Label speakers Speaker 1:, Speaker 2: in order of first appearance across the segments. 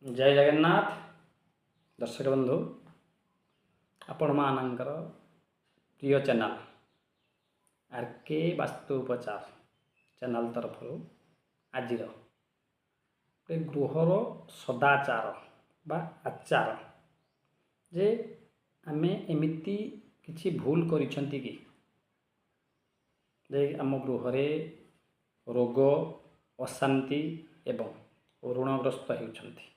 Speaker 1: जय जगन्नाथ दर्शक बंधु आपण मानकर प्रिय चैनल आरके वास्तुपचार चैनल तरफ आज गृहर सदाचार बा आचार जे आमे एमिति किछि भूल करिसंती कि जे आम गृह रोग अशांति एवं ऋणग्रस्त होउछंती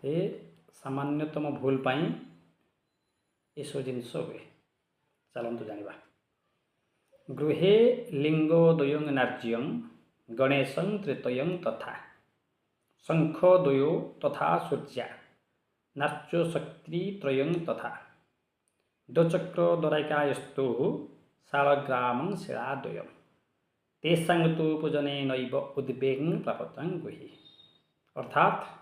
Speaker 1: ए सामान्यतम भूल पाई ये सब जिनस हुए। चलतु जाना गृहे लिंगोदयं नार्ज्यं गणेशं तृतीयं तथा शंखद्वयो तथा सूर्या नार्चो शक्ति त्रयं तथा द्वचक्रदराइकायस्तु शालग्रामं शिलाद्वयं तेषां तु पूजने नैव उद्वेगं प्राप्तं गुहि। अर्थात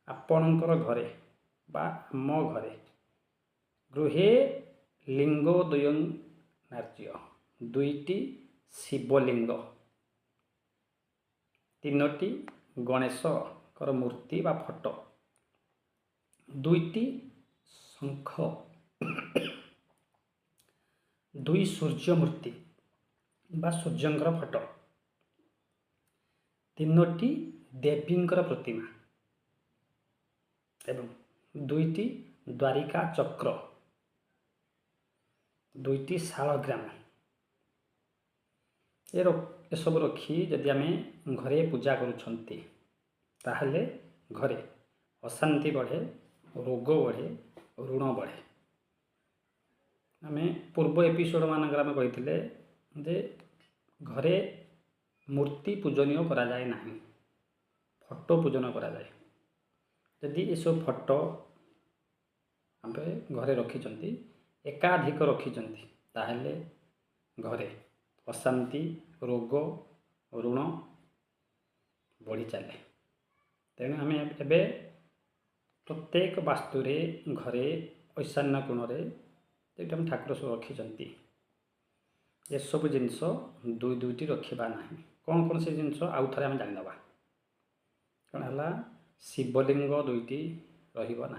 Speaker 1: आपणकर घरे बा आम घरे गृहे लिंगोदयं नार्ज्य दुईटी शिवलिंग तीनोटी गणेशकर मूर्ति बा फोटो दुईटी शंख दुई सूर्य मूर्ति बा सूर्यंकर फोटो तीनोटी देवींकर प्रतिमा एवं दुईटी द्वारिका चक्र दुईटी शालग्राम ये सब रखी जदि आम घरे पूजा करुछंती ताहले घरे अशांति बढ़े रोग बढ़े ऋण बढ़े। आम पूर्व एपिसोड मानक आम कही जे घरे मूर्ति पूजनीय करा जाए नहीं फोटो पूजन करा जाए। यदि ये सब फोटो आम घरे रखी एकाधिक रखी ताहले घरे अशांति रोग ऋण बढ़ी चले। तेणु आम एबे प्रत्येक वास्तुरे घरे ईशान्य कोणे जो ठाकुर सब रखी ये सब जिनस दुई दुईटी रखा ना कौन कौन से जिनस आउ थे आम जानीना कौन है शिवलिंग दुईटी रहा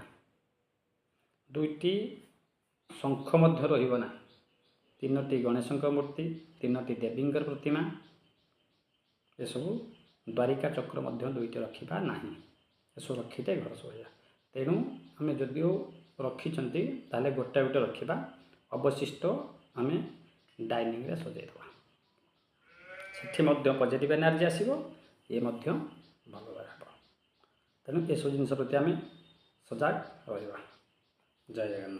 Speaker 1: दुईटी शंख मध्य रहा तीनोटी गणेश मूर्ति तीनोटी देवींकर प्रतिमा ये सब द्वारिका चक्र मध्य दुईटी रखा ना सब रखीते घर सजा। तेणु आम जदिओ रखी ताले गोटे गोटे रखा अवशिष्ट आम डाइनिंग रे सजाइदेवा से पॉजिटिव एनर्जी आसो ये भल रहा। तेणु ये सब जिन प्रति आम सजग रहा। जय जगन्नाथ।